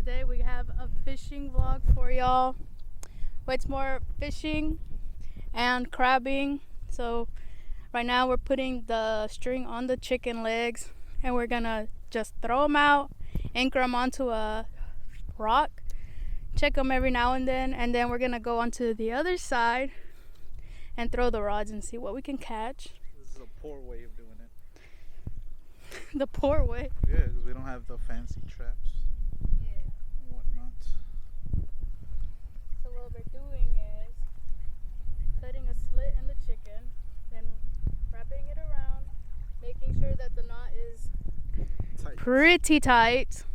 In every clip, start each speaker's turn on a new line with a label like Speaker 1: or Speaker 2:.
Speaker 1: today we have a fishing vlog for y'all. But it's more fishing and crabbing. So right now we're putting the string on the chicken legs and we're gonna just throw them out, anchor them onto a rock, check them every now and then we're gonna go onto the other side and throw the rods and see what we can catch.
Speaker 2: This is a poor way of doing it.
Speaker 1: The poor way?
Speaker 2: Yeah, because we don't have the fancy traps.
Speaker 1: Yeah.
Speaker 2: And whatnot.
Speaker 1: So what we're doing is cutting a slit in the chicken, then wrapping it around, making sure that the knot is
Speaker 2: Tight.
Speaker 1: pretty tight.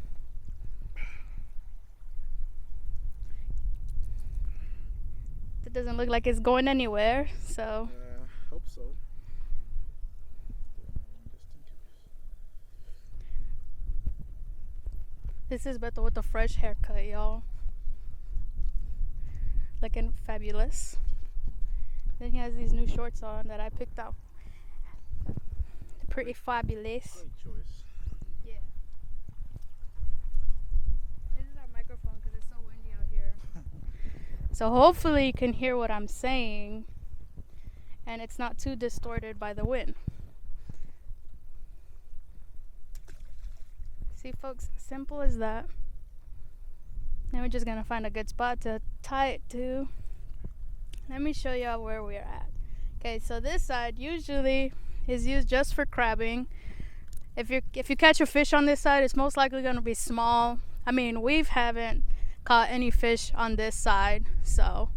Speaker 1: It doesn't look like it's going anywhere, so
Speaker 2: Hope so.
Speaker 1: this is Beto with a fresh haircut, y'all. Looking fabulous. Then he has these new shorts on that I picked up. Pretty fabulous.
Speaker 2: Great choice.
Speaker 1: Yeah. This is our microphone because it's so windy out here. So hopefully you can hear what I'm saying and it's not too distorted by the wind. See, folks, simple as that. Then we're just gonna find a good spot to tie it to. Let me show y'all where we're at. Okay, so this side usually is used just for crabbing. If you catch a fish on this side, it's most likely gonna be small. I mean, we haven't caught any fish on this side, so.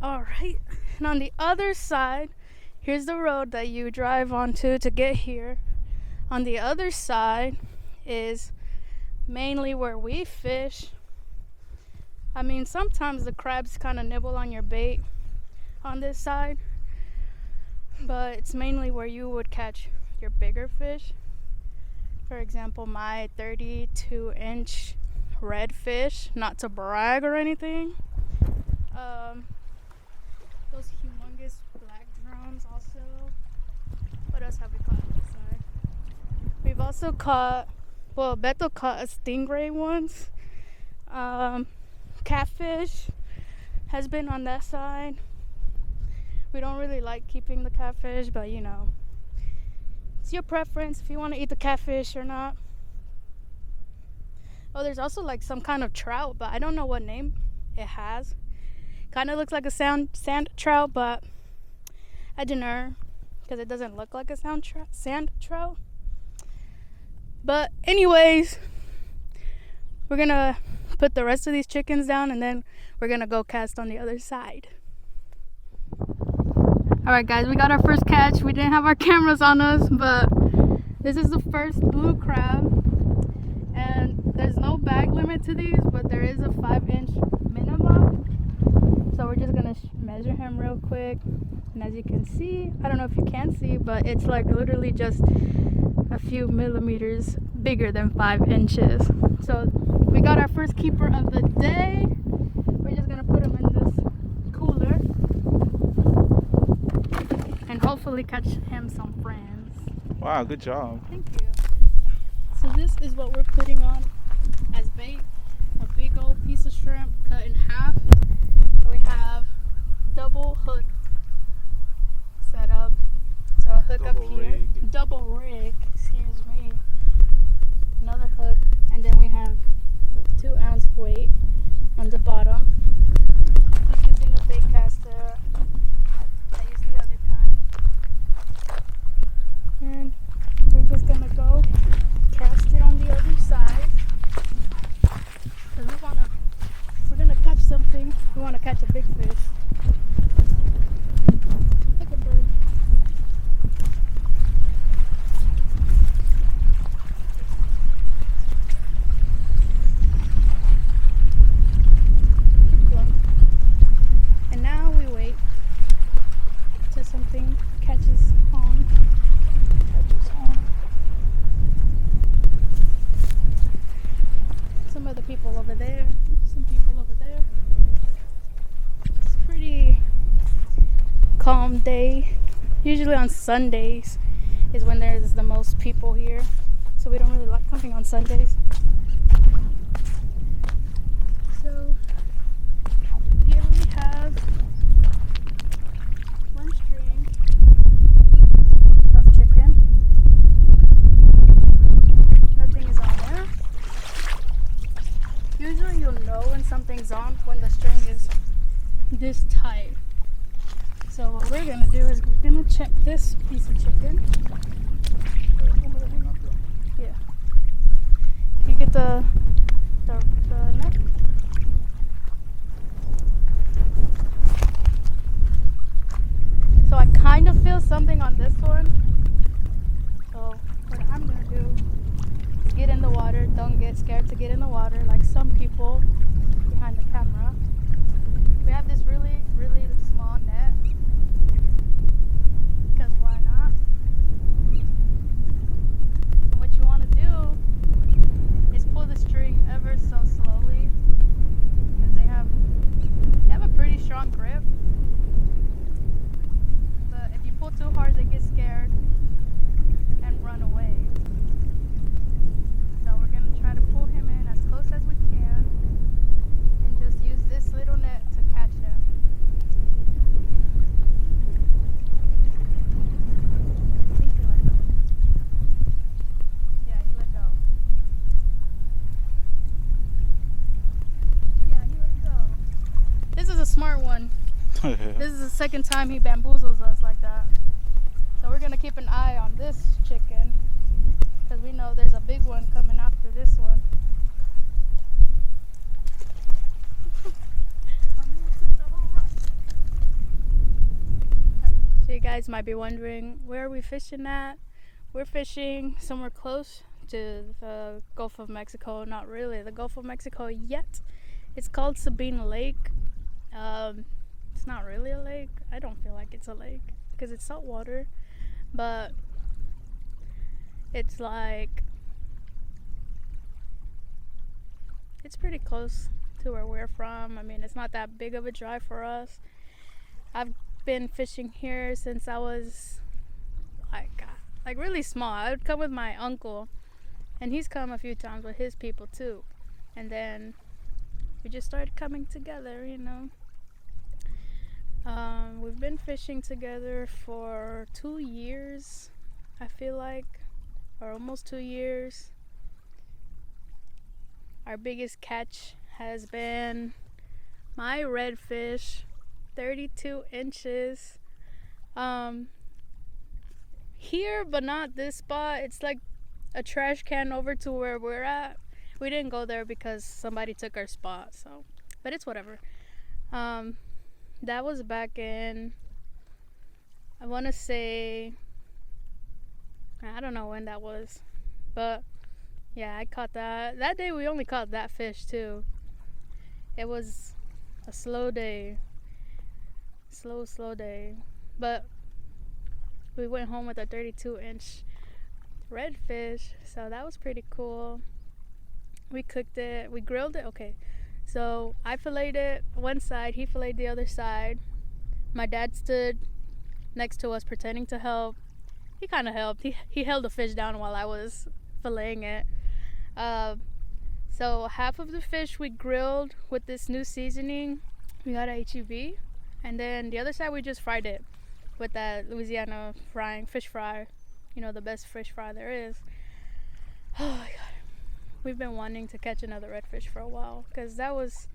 Speaker 1: All right, and on the other side, here's the road that you drive onto to get here. On the other side is mainly where we fish. I mean, sometimes the crabs kind of nibble on your bait on this side, but it's mainly where you would catch your bigger fish. For example, my 32-inch redfish, not to brag or anything. Those humongous black drums also. What else have we caught on this side? We've also caught, well, Beto caught a stingray once. Catfish has been on that side. We don't really like keeping the catfish, but you know, it's your preference if you want to eat the catfish or not. Oh, there's also like some kind of trout, but I don't know what name it has. Kind of looks like a sand trout, but I don't know because it doesn't look like a sand trout. But anyways, we're gonna put the rest of these chickens down and then we're gonna go cast on the other side. Alright guys, we got our first catch. We didn't have our cameras on us, but this is the first blue crab. And there's no bag limit to these, but there is a 5-inch minimum. So we're just gonna measure him real quick. And as you can see, I don't know if you can see, but it's like literally just a few millimeters bigger than 5 inches. So we got our first keeper of the day. We're just gonna put him in this cooler and hopefully catch him some friends.
Speaker 2: Wow, good job.
Speaker 1: Thank you. So this is what we're putting on as bait. A big old piece of shrimp cut in half. And we have double hook set up. So a hook up here. Double rig, excuse me. Another hook, and then we have 2-ounce weight on the bottom. He's using a bait caster. I use the other kind. And we're just gonna go cast it on the other side. Cause we're gonna catch something. We wanna catch a big fish. Look at bird. And now we wait till something catches on. Some other people over there, some people over there. It's a pretty calm day. Usually on Sundays is when there's the most people here. So we don't really like coming on Sundays. So here we have one string of chicken. Nothing is on there. Usually you'll know when something's on when the string is this tight. So what we're gonna do is we're gonna check this piece of chicken. Yeah. You get the neck. So I kind of feel something on this one. So what I'm gonna do is get in the water. Don't get scared to get in the water like some people behind the camera. We have this really, really small net. Because why not? And what you want to do is pull the string ever so slowly. Because they have a pretty strong grip. But if you pull too hard, they get scared and run away. So we're going to try to pull him in as close as we can. And just use this little net to catch him. I think he let go. Yeah, he let go. Yeah, he let go. This is a smart one. This is the second time he bamboozles us like that. So we're gonna keep an eye on this chicken because we know there's a big one coming after this one. So you guys might be wondering, where are we fishing at? We're fishing somewhere close to the Gulf of Mexico. Not really the Gulf of Mexico yet. It's called Sabine Lake. It's not really a lake. I don't feel like it's a lake because it's salt water, but it's like, it's pretty close to where we're from. I mean, it's not that big of a drive for us. I've been fishing here since I was like really small. I would come with my uncle, and he's come a few times with his people too, and then we just started coming together, you know. We've been fishing together for 2 years, I feel like, or almost 2 years. Our biggest catch has been my redfish, 32 inches. Here, but not this spot. It's like a trash can over to where we're at. We didn't go there because somebody took our spot, so, but it's whatever. That was back in, I want to say, I don't know when that was, but yeah, I caught that. That day we only caught that fish too. It was a slow day. Slow day. But we went home with a 32-inch redfish, so that was pretty cool. We cooked it, we grilled it. Okay, so I filleted it one side, he filleted the other side. My dad stood next to us pretending to help. He kind of helped. He held the fish down while I was filleting it. So half of the fish we grilled with this new seasoning. We got a HEB. And then the other side we just fried it with that Louisiana fish fry. You know, the best fish fry there is. Oh my god. We've been wanting to catch another redfish for a while, because that was,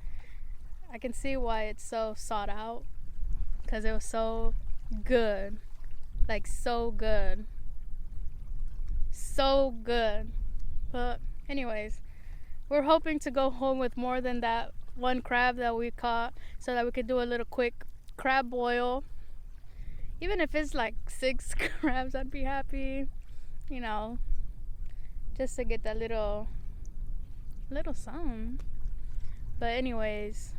Speaker 1: I can see why it's so sought out, because it was so good. Like, so good. So good. But anyways, we're hoping to go home with more than that one crab that we caught, so that we could do a little quick crab boil. Even if it's like 6 crabs, I'd be happy, you know, just to get that little something. But anyways,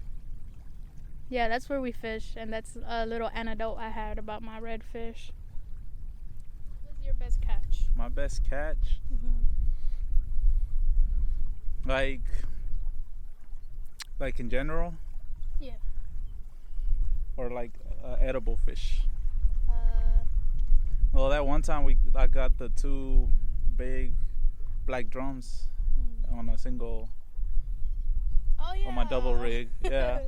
Speaker 1: yeah, that's where we fish, and that's a little anecdote I had about my redfish. What was your best catch?
Speaker 2: My best catch?
Speaker 1: Mm-hmm.
Speaker 2: Like in general?
Speaker 1: Yeah.
Speaker 2: Or like edible fish? Well, that one time I got the 2 big black drums. on a single
Speaker 1: Oh yeah.
Speaker 2: on my double rig. Yeah.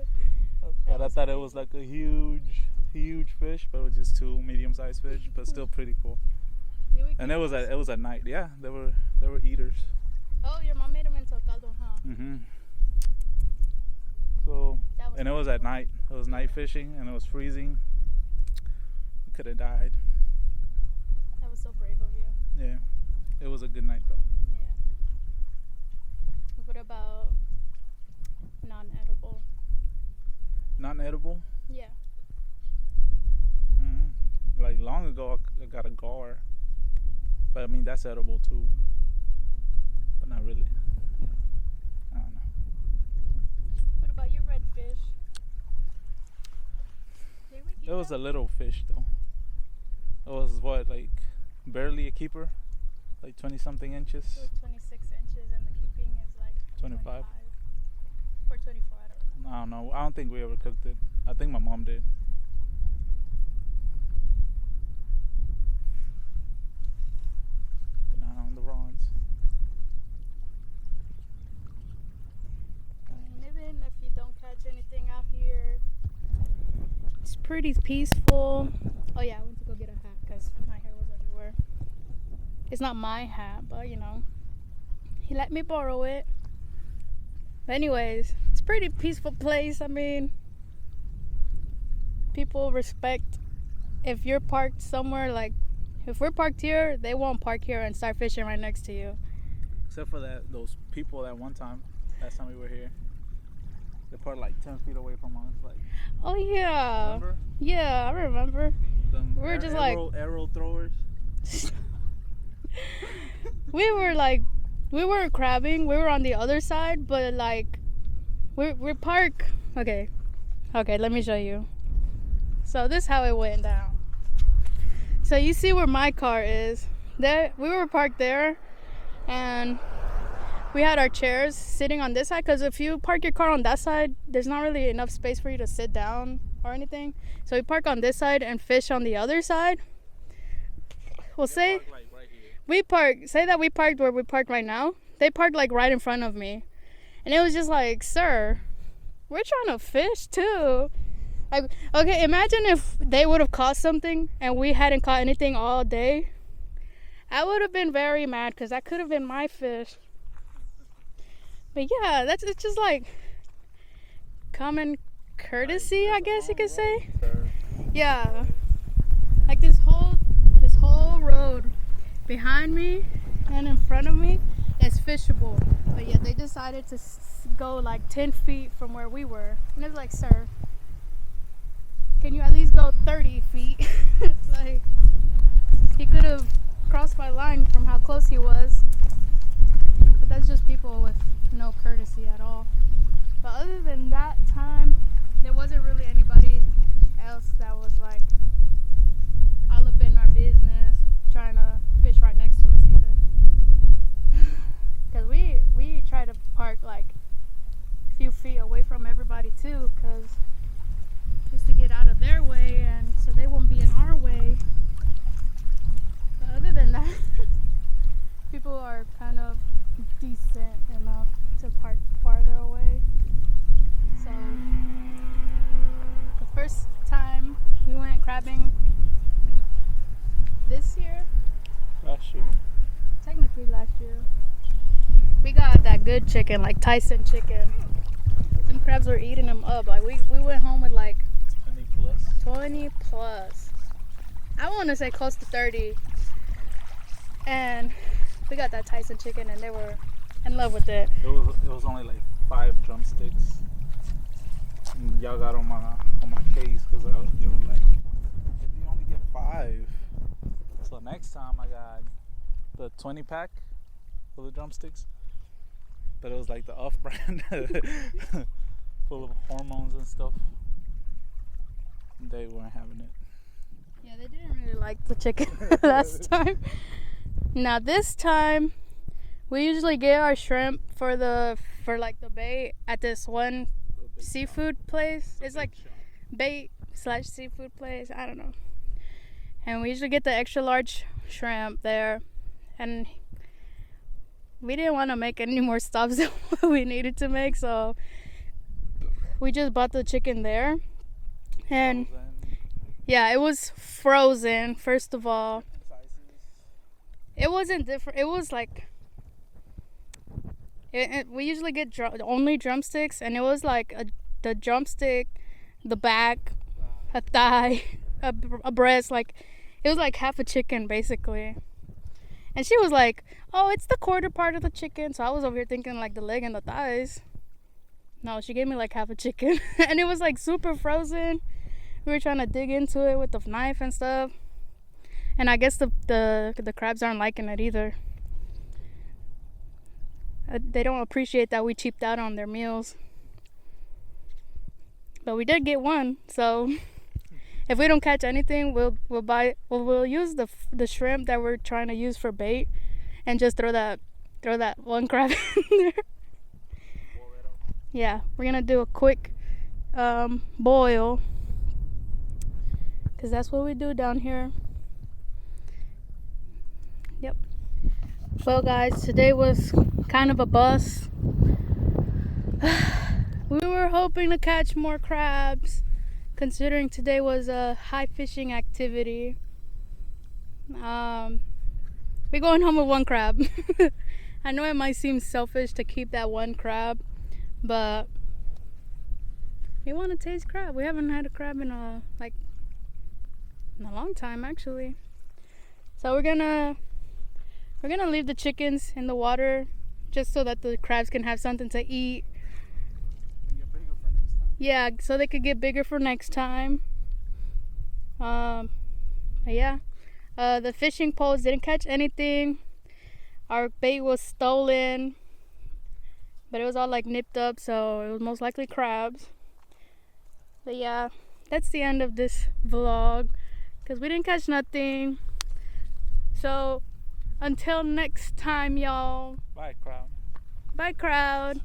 Speaker 2: But I
Speaker 1: was
Speaker 2: thought it was like a huge fish, but it was just two medium-sized fish, but still pretty cool.
Speaker 1: You would
Speaker 2: And
Speaker 1: keep
Speaker 2: it was
Speaker 1: those?
Speaker 2: at night. Yeah, they were eaters.
Speaker 1: Oh, your mom made them into a caldo, huh?
Speaker 2: Mhm. So
Speaker 1: That was
Speaker 2: and it was
Speaker 1: pretty
Speaker 2: at
Speaker 1: cool.
Speaker 2: night. It was night fishing, and it was freezing. We could have died.
Speaker 1: That was so brave of you.
Speaker 2: Yeah, it was a good night though.
Speaker 1: Yeah. What about non-edible?
Speaker 2: Not edible.
Speaker 1: Yeah.
Speaker 2: Like long ago, I got a gar, but I mean that's edible too, but not really. I don't know.
Speaker 1: What about your redfish? They would keep
Speaker 2: It was a
Speaker 1: them?
Speaker 2: little fish though. It was what, like barely a keeper, like 20-something inches.
Speaker 1: It was 26 inches, and the keeping is like
Speaker 2: 25.
Speaker 1: or 24. I don't know.
Speaker 2: I don't know. I don't think we ever cooked it. I think my mom did. Keeping an eye on the rods.
Speaker 1: And even if you don't catch anything out here, it's pretty peaceful. Oh yeah, I went to go get a hat because my hair was everywhere. It's not my hat, but you know, he let me borrow it. But anyways, it's a pretty peaceful place. I mean, people respect if you're parked somewhere, like if we're parked here, they won't park here and start fishing right next to you.
Speaker 2: Except for those people that one time, last time we were here, they parked like 10 feet away from us. Like,
Speaker 1: Oh yeah,
Speaker 2: remember?
Speaker 1: yeah, I remember.
Speaker 2: Them
Speaker 1: We were just like-
Speaker 2: arrow throwers.
Speaker 1: We weren't crabbing. We were on the other side, but like, we're parked. Okay, let me show you. So this is how it went down. So you see where my car is. There, we were parked there, and we had our chairs sitting on this side. Cause if you park your car on that side, there's not really enough space for you to sit down or anything. So we park on this side and fish on the other side. We'll say.
Speaker 2: Parked, like, right here.
Speaker 1: Say that we parked where we parked right now. They parked like right in front of me. And it was just like, sir, we're trying to fish too. Like, okay, imagine if they would have caught something and we hadn't caught anything all day. I would have been very mad because that could have been my fish. But yeah, it's just like common courtesy, I guess you could say. Yeah. Like this whole road behind me and in front of me is fishable, but yet they decided to go like 10 feet from where we were, and it's like, sir, can you at least go 30 feet? Like, he could have crossed my line from how close he was. But that's just people with no courtesy at all. But other than that time, there wasn't really anybody else that was like all up in our business trying to fish right next to us either. Because we try to park like a few feet away from everybody too, because just to get out of their way and so they won't be in our way. But other than that, people are kind of decent enough to park farther away. So the first time we went crabbing this year,
Speaker 2: Last year.
Speaker 1: technically last year, we got that good chicken, like Tyson chicken. Them crabs were eating them up. Like we went home with like
Speaker 2: 20 plus.
Speaker 1: 20 plus. I want to say close to 30. And we got that Tyson chicken and they were in love with it.
Speaker 2: It was only like 5 drumsticks. And y'all got on my case because you were like, if you only get 5. So next time I got the 20 pack of the drumsticks, but it was like the off-brand, full of hormones and stuff. They weren't having it.
Speaker 1: Yeah, they didn't really like the chicken last time. Now this time, we usually get our shrimp for like the bait at this one seafood place. It's like bait / seafood place. I don't know. And we usually get the extra large shrimp there. And we didn't want to make any more stops than what we needed to make, so we just bought the chicken there. And yeah, it was frozen, first of all. It wasn't different. It was like we usually get only drumsticks, and it was like the drumstick, the back, a thigh, a breast. Like it was like half a chicken basically. And she was like, "Oh, it's the quarter part of the chicken." So I was over here thinking like the leg and the thighs. No, she gave me like half a chicken, and it was like super frozen. We were trying to dig into it with the knife and stuff, and I guess the crabs aren't liking it either. They don't appreciate that we cheaped out on their meals. But we did get one, so if we don't catch anything, we'll use the shrimp that we're trying to use for bait, and just throw that one crab in there. Yeah, we're gonna do a quick boil, because that's what we do down here. Yep. Well guys, today was kind of a bust. We were hoping to catch more crabs, considering today was a high fishing activity. We're going home with one crab. I know it might seem selfish to keep that one crab, but we want to taste crab. We haven't had a crab in a long time actually. So we're gonna leave the chickens in the water just so that the crabs can have something to eat. Yeah, so they could get bigger for next time. Yeah. The fishing poles didn't catch anything. Our bait was stolen, but it was all like nipped up, so it was most likely crabs. But yeah, that's the end of this vlog, because we didn't catch nothing. So until next time, y'all.
Speaker 2: Bye, crowd.
Speaker 1: Bye, crowd.